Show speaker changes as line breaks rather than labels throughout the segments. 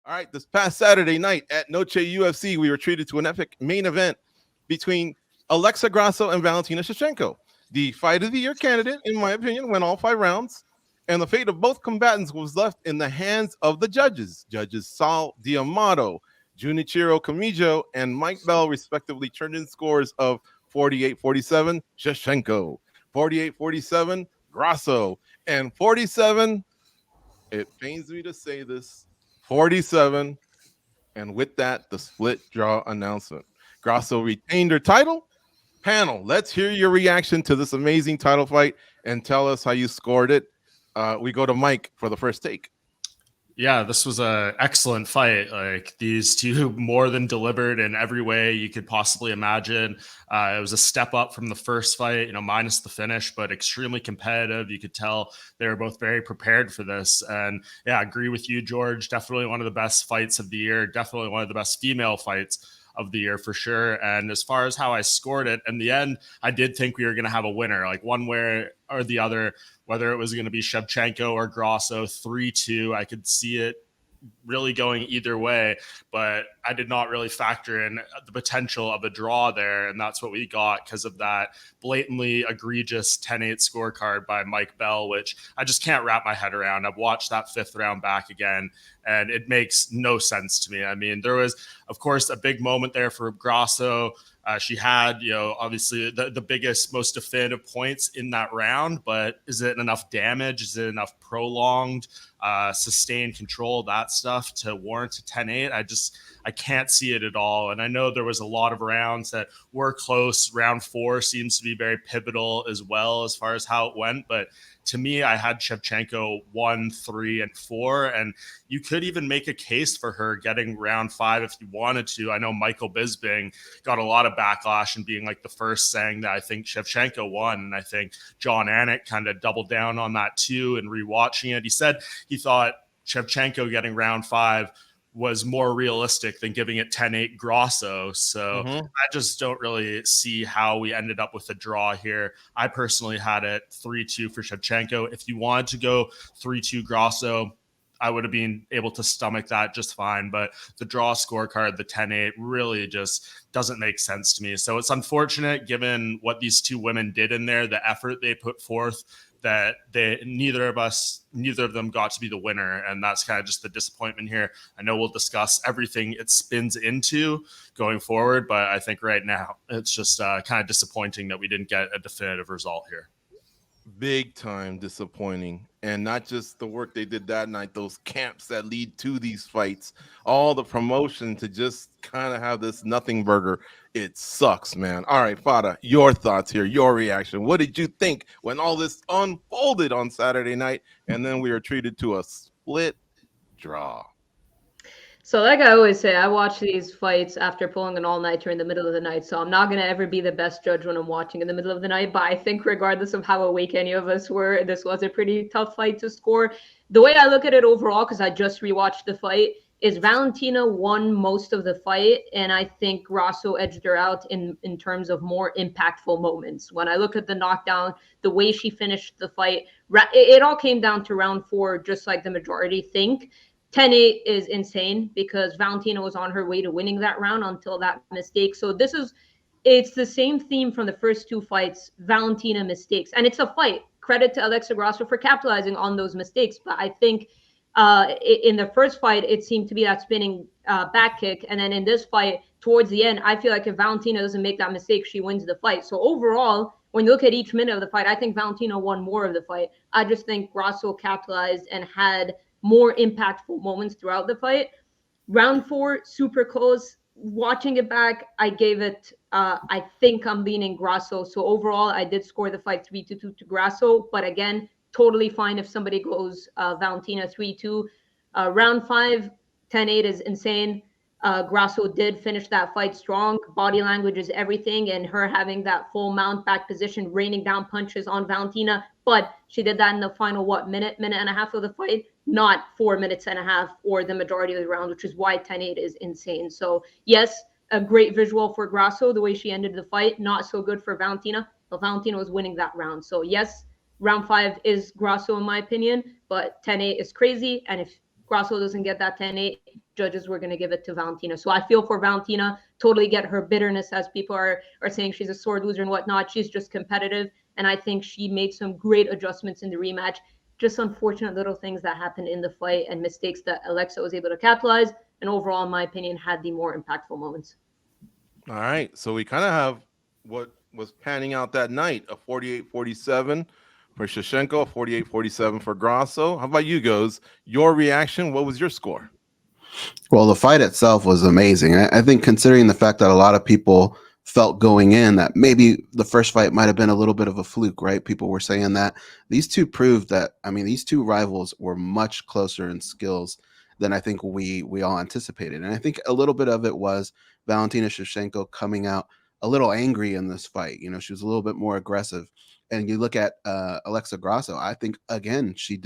All right, this past Saturday night at Noche UFC, we were treated to an epic main event between Alexa Grasso and Valentina Shevchenko. The fight of the year candidate, in my opinion, went all 5 rounds, and the fate of both combatants was left in the hands of the judges. Judges Sal Diamato, Junichiro Kamijo, and Mike Bell, respectively, turned in scores of 48-47 Shevchenko, 48-47 Grasso, and 47, it pains me to say this, 47, and with that, the split draw announcement. Grasso retained her title. Panel, let's hear your reaction to this amazing title fight and tell us how you scored it. We go to Mike for the first take.
Yeah, this was an excellent fight. Like, these two more than delivered in every way you could possibly imagine. It was a step up from the first fight, minus the finish, but extremely competitive. You could tell they were both very prepared for this. And yeah, I agree with you, George. Definitely one of the best fights of the year. Definitely one of the best female fights of the year for sure. And as far as how I scored it, in the end, I did think we were going to have a winner, like one way or the other, whether it was going to be Shevchenko or Grasso, 3-2. I could see it really going either way, but I did not really factor in the potential of a draw there, and that's what we got because of that blatantly egregious 10-8 scorecard by Mike Bell, which I just can't wrap my head around. I've watched that 5th round back again, and it makes no sense to me. I mean, there was, of course, a big moment there for Grasso. She had, obviously the biggest, most definitive points in that round, but is it enough damage? Is it enough prolonged, sustained control, that stuff to warrant a 10-8? I can't see it at all. And I know there was a lot of rounds that were close. Round 4 seems to be very pivotal as well as far as how it went. But to me, I had Shevchenko 1, 3, and 4. And you could even make a case for her getting round 5 if you wanted to. I know Michael Bisping got a lot of backlash and being like the first saying that I think Shevchenko won. And I think John Anik kind of doubled down on that too and rewatching it. He said he thought Shevchenko getting round 5 was more realistic than giving it 10-8 Grasso. So I just don't really see how we ended up with a draw here. I personally had it 3-2 for Shevchenko. If you wanted to go 3-2 Grasso, I would have been able to stomach that just fine. But the draw scorecard, the 10-8, really just doesn't make sense to me. So it's unfortunate given what these two women did in there, the effort they put forth, that neither of them got to be the winner. And that's kind of just the disappointment here. I know we'll discuss everything it spins into going forward, but I think right now it's just kind of disappointing that we didn't get a definitive result here.
Big time disappointing. And not just the work they did that night, those camps that lead to these fights, all the promotion to just kind of have this nothing burger. It sucks, man. All right, Fada, your thoughts here, your reaction. What did you think when all this unfolded on Saturday night and then we were treated to a split draw?
So like I always say, I watch these fights after pulling an all-nighter in the middle of the night, so I'm not going to ever be the best judge when I'm watching in the middle of the night, but I think regardless of how awake any of us were, this was a pretty tough fight to score. The way I look at it overall, because I just rewatched the fight, is Valentina won most of the fight, and I think Grasso edged her out in terms of more impactful moments. When I look at the knockdown, the way she finished the fight, it all came down to round 4, just like the majority think. 10-8 is insane because Valentina was on her way to winning that round until that mistake. So it's the same theme from the first 2 fights, Valentina mistakes. And it's a fight. Credit to Alexa Grasso for capitalizing on those mistakes. But I think in the first fight, it seemed to be that spinning back kick. And then in this fight, towards the end, I feel like if Valentina doesn't make that mistake, she wins the fight. So overall, when you look at each minute of the fight, I think Valentina won more of the fight. I just think Grasso capitalized and had more impactful moments throughout the fight. Round 4, super close. Watching it back, I gave it, I think I'm leaning Grasso. So overall, I did score the fight 3-2 to Grasso. But again, totally fine if somebody goes Valentina 3-2. Round 5, 10-8 is insane. Grasso did finish that fight strong. Body language is everything, and her having that full mount back position, raining down punches on Valentina. But she did that in the final, minute and a half of the fight, not 4 minutes and a half or the majority of the round, which is why 10-8 is insane. So yes, a great visual for Grasso, the way she ended the fight. Not so good for Valentina, but Valentina was winning that round. So yes, round 5 is Grasso in my opinion, but 10-8 is crazy. And if Grasso doesn't get that 10-8, judges were going to give it to Valentina. So I feel for Valentina, totally get her bitterness, as people are saying she's a sore loser and whatnot. She's just competitive. And I think she made some great adjustments in the rematch. Just unfortunate little things that happened in the fight and mistakes that Alexa was able to capitalize. And overall, in my opinion, had the more impactful moments.
All right. So we kind of have what was panning out that night, a 48-47 for Shevchenko, a 48-47 for Grasso. How about you, Goes? Your reaction? What was your score?
Well, the fight itself was amazing. I think considering the fact that a lot of people felt going in that maybe the first fight might have been a little bit of a fluke, right? People were saying that. These two proved that, I mean, these two rivals were much closer in skills than I think we all anticipated. And I think a little bit of it was Valentina Shevchenko coming out a little angry in this fight. You know, she was a little bit more aggressive. And you look at Alexa Grasso, I think, again, she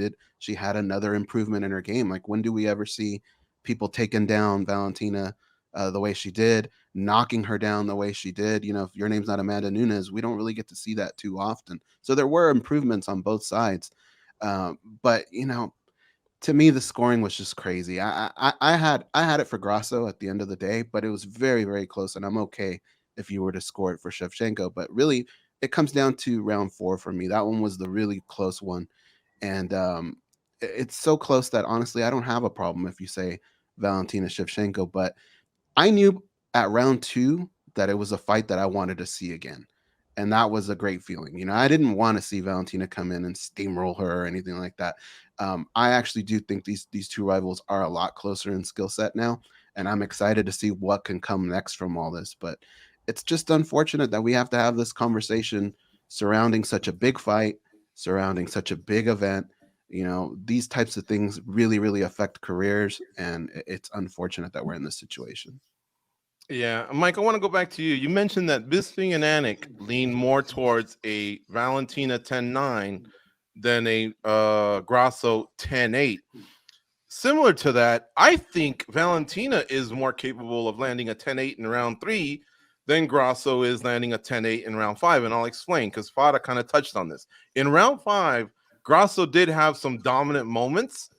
had another improvement in her game. Like, when do we ever see people taking down Valentina the way she did, knocking her down the way she did? You know, if your name's not Amanda Nunes, we don't really get to see that too often. So there were improvements on both sides. But, you know, to me, the scoring was just crazy. I had it for Grasso at the end of the day, but it was very, very close. And I'm okay if you were to score it for Shevchenko. But really, it comes down to round 4 for me. That one was the really close one. And it's so close that, honestly, I don't have a problem if you say Valentina Shevchenko. But I knew at round 2 that it was a fight that I wanted to see again. And that was a great feeling. You know, I didn't want to see Valentina come in and steamroll her or anything like that. I actually do think these two rivals are a lot closer in skill set now. And I'm excited to see what can come next from all this. But it's just unfortunate that we have to have this conversation surrounding such a big fight, surrounding such a big event. You know, these types of things really, really affect careers. And it's unfortunate that we're in this situation.
Yeah, Mike, I want to go back to you. You mentioned that Bisping and Anik lean more towards a Valentina 10-9 than a Grasso 10-8. Similar to that, I think Valentina is more capable of landing a 10-8 in round 3 than Grasso is landing a 10-8 in round 5. And I'll explain, because Fada kind of touched on this. In round 5, Grasso did have some dominant moments.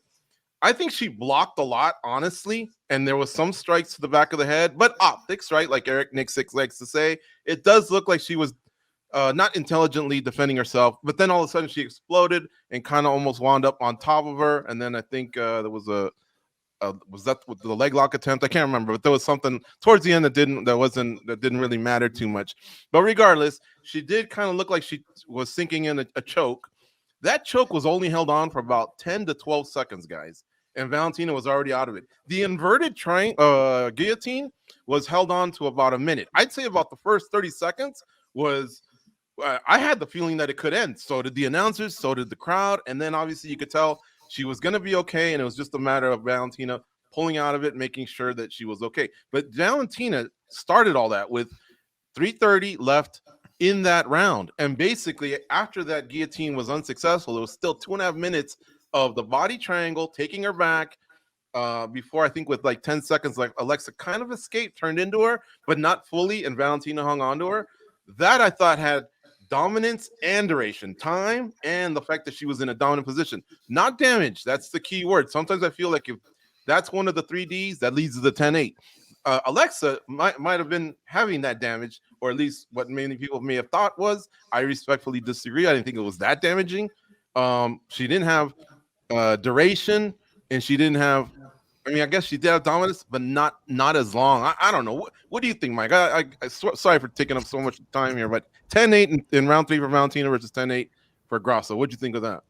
I think she blocked a lot, honestly, and there was some strikes to the back of the head, but optics, right? Like Eric Nixick likes to say, it does look like she was not intelligently defending herself, but then all of a sudden she exploded and kind of almost wound up on top of her. And then I think there was was that with the leg lock attempt? I can't remember, but there was something towards the end that didn't really matter too much. But regardless, she did kind of look like she was sinking in a choke. That choke was only held on for about 10 to 12 seconds, guys. And Valentina was already out of it. The inverted guillotine was held on to about a minute. I'd say about the first 30 seconds was, I had the feeling that it could end. So did the announcers, so did the crowd. And then obviously you could tell she was going to be okay. And it was just a matter of Valentina pulling out of it, making sure that she was okay. But Valentina started all that with 3:30 left in that round. And basically, after that guillotine was unsuccessful, it was still 2.5 minutes of the body triangle taking her back before, I think with like 10 seconds, like Alexa kind of escaped, turned into her, but not fully, and Valentina hung on to her. That I thought had dominance and duration, time, and the fact that she was in a dominant position. Not damage. That's the key word. Sometimes I feel like if that's one of the 3Ds, that leads to the 10-8. Alexa might have been having that damage, or at least what many people may have thought was. I respectfully disagree. I didn't think it was that damaging. She didn't have duration, and she didn't have, I mean, I guess she did have dominance, but not as long. I don't know. What do you think, Mike? Sorry for taking up so much time here, but 10-8 in round 3 for Valentina versus 10-8 for Grasso. What'd you think of that?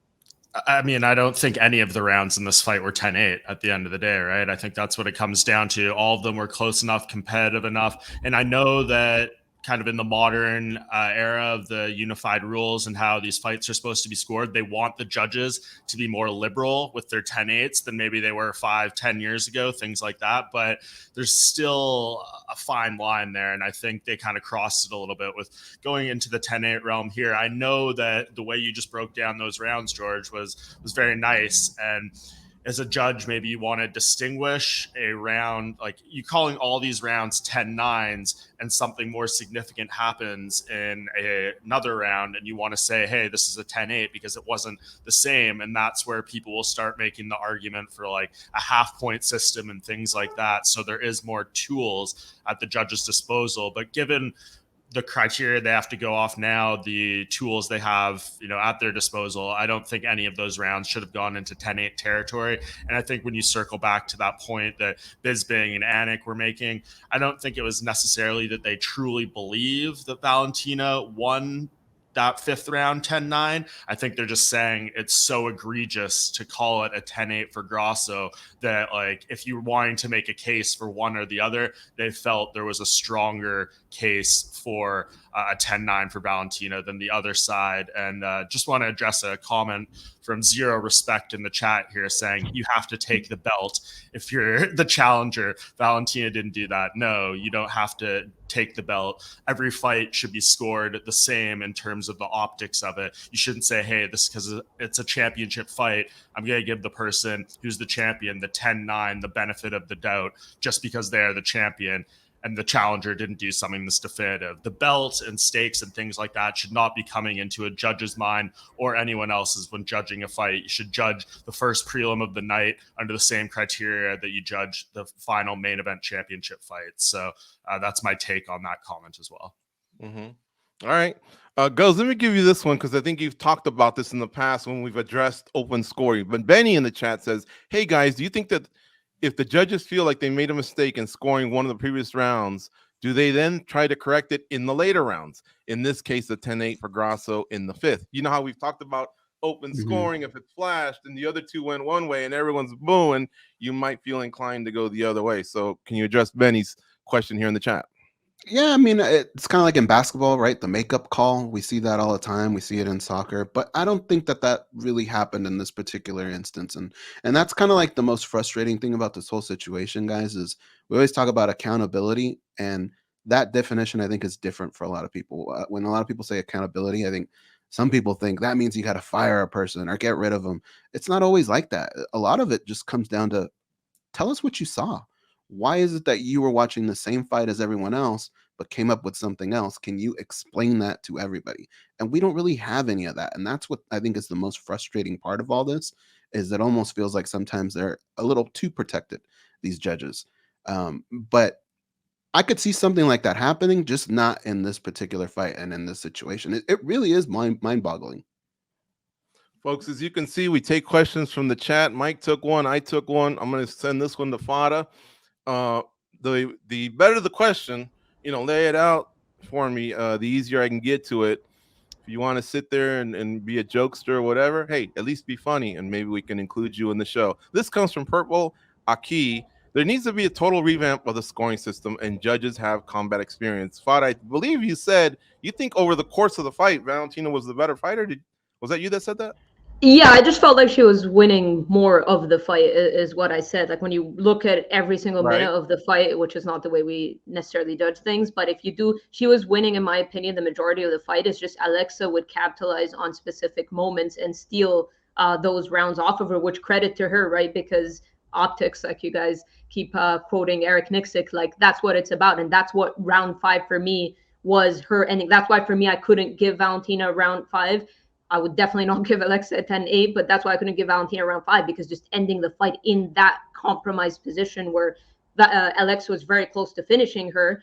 I mean, I don't think any of the rounds in this fight were 10-8 at the end of the day, right? I think that's what it comes down to. All of them were close enough, competitive enough. And I know that kind of in the modern era of the unified rules and how these fights are supposed to be scored, they want the judges to be more liberal with their 10-8s than maybe they were 5-10 years ago, things like that. But there's still a fine line there. And I think they kind of crossed it a little bit with going into the 10-8 realm here. I know that the way you just broke down those rounds, George, was very nice. And as a judge, maybe you want to distinguish a round, like you calling all these rounds 10-9s and something more significant happens in another round and you want to say, hey, this is a 10-8 because it wasn't the same. And that's where people will start making the argument for like a half point system and things like that. So there is more tools at the judge's disposal. But given the criteria they have to go off now, the tools they have, at their disposal, I don't think any of those rounds should have gone into 10-8 territory. And I think when you circle back to that point that Bisbing and Anik were making, I don't think it was necessarily that they truly believe that Valentina won that fifth round 10-9. I think they're just saying it's so egregious to call it a 10-8 for Grasso that, like, if you're wanting to make a case for one or the other, they felt there was a stronger case for a 10-9 for Valentina than the other side. And just want to address a comment from Zero Respect in the chat here saying you have to take the belt if you're the challenger. Valentina didn't do that. No, you don't have to take the belt. Every fight should be scored the same in terms of the optics of it. You shouldn't say, hey, this because it's a championship fight, I'm going to give the person who's the champion the 10-9, the benefit of the doubt, just because they're the champion and the challenger didn't do something that's definitive. The belt and stakes and things like that should not be coming into a judge's mind or anyone else's when judging a fight. You should judge the first prelim of the night under the same criteria that you judge the final main event championship fight. So that's my take on that comment as well.
Mm-hmm. All right. Goes, let me give you this one because I think you've talked about this in the past when we've addressed open scoring. But Benny in the chat says, hey, guys, do you think that if the judges feel like they made a mistake in scoring one of the previous rounds, do they then try to correct it in the later rounds? In this case, the 10-8 for Grasso in the fifth. You know how we've talked about open scoring. If it's flashed and the other two went one way and everyone's booing, you might feel inclined to go the other way. So can you address Benny's question here in the chat?
Yeah, I mean, it's kind of like in basketball, right? The makeup call, we see that all the time. We see it in soccer, but I don't think that really happened in this particular instance. And that's kind of like the most frustrating thing about this whole situation, guys, is we always talk about accountability, and that definition, I think, is different for a lot of people. When a lot of people say accountability, I think some people think that means you got to fire a person or get rid of them. It's not always like that. A lot of it just comes down to tell us what you saw. Why is it that you were watching the same fight as everyone else, but came up with something else? Can you explain that to everybody? And we don't really have any of that. And that's what I think is the most frustrating part of all this, is it almost feels like sometimes they're a little too protected, these judges. But I could see something like that happening, just not in this particular fight and in this situation. It really is mind-boggling.
Folks, as you can see, we take questions from the chat. Mike took one. I took one. I'm going to send this one to Fada. The better the question, lay it out for me, the easier I can get to it. If you want to sit there and be a jokester or whatever, hey, at least be funny, and maybe we can include you in the show. This comes from Purple Aki. There needs to be a total revamp of the scoring system, and judges have combat experience. Fada, I believe you said you think over the course of the fight, Valentina was the better fighter. Was that you that said that?
Yeah, I just felt like she was winning more of the fight, is what I said. Like when you look at every single minute of the fight, which is not the way we necessarily judge things, but if you do, she was winning, in my opinion, the majority of the fight. Is just Alexa would capitalize on specific moments and steal those rounds off of her, which credit to her, right? Because optics, like you guys keep quoting Eric Nixick, like that's what it's about. And that's what round 5 for me was her ending. That's why for me, I couldn't give Valentina round 5. I would definitely not give Alexa a 10-8, but that's why I couldn't give Valentina round 5, because just ending the fight in that compromised position where Alexa was very close to finishing her,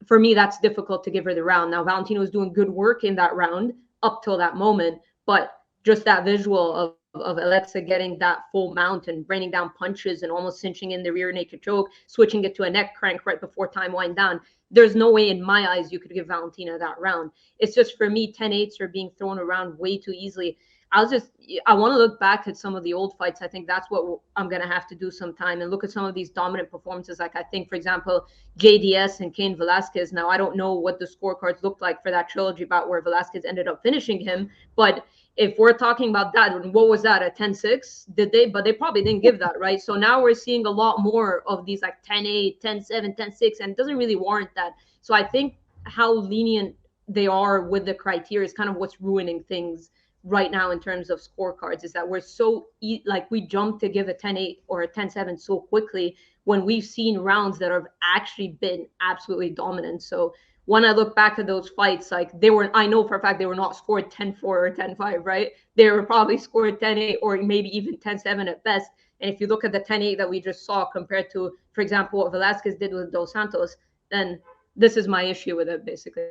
for me, that's difficult to give her the round. Now, Valentina was doing good work in that round up till that moment, but just that visual of Alexa getting that full mount and raining down punches and almost cinching in the rear naked choke, switching it to a neck crank right before time wind down. There's no way in my eyes you could give Valentina that round. It's just, for me, 10-8s are being thrown around way too easily. I want to look back at some of the old fights. I think that's what I'm going to have to do sometime, and look at some of these dominant performances. Like I think, for example, JDS and Cain Velasquez. Now, I don't know what the scorecards looked like for that trilogy bout where Velasquez ended up finishing him, but if we're talking about that, what was that, a 10-6? But they probably didn't give that, right? So now we're seeing a lot more of these like 10-8, 10-7, 10-6, and it doesn't really warrant that. So I think how lenient they are with the criteria is kind of what's ruining things right now in terms of scorecards is that we're so like we jump to give a 10-8 or a 10-7 so quickly when we've seen rounds that have actually been absolutely dominant. So when I look back at those fights, like I know for a fact they were not scored 10-4 or 10-5, right? They were probably scored 10-8 or maybe even 10-7 at best. And if you look at the 10-8 that we just saw compared to, for example, what Velasquez did with Dos Santos, then this is my issue with it, basically.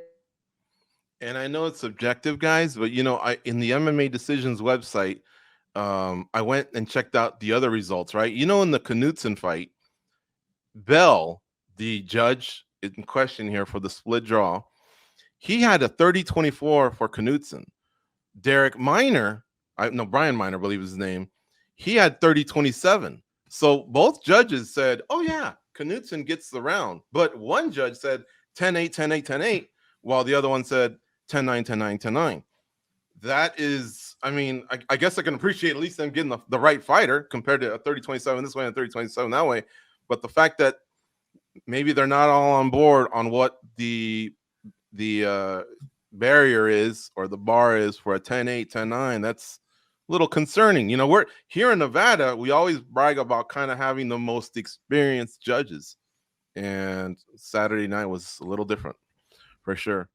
And I know it's subjective, guys, but in the MMA Decisions website, I went and checked out the other results, right? In the Knudsen fight, Bell, the judge in question here for the split draw, he had a 30-24 for Knudsen. Derek Minor, Brian Minor, I believe is his name, he had 30-27. So both judges said, oh yeah, Knudsen gets the round. But one judge said 10-8, 10-8, 10-8, while the other one said 10-9, 10-9, 10-9. That is, I guess I can appreciate at least them getting the right fighter compared to a 30-27 this way and a 30-27 that way. But the fact that maybe they're not all on board on what the barrier is or the bar is for a 10-8, 10-9, that's a little concerning. We're here in Nevada, we always brag about kind of having the most experienced judges, and Saturday night was a little different for sure.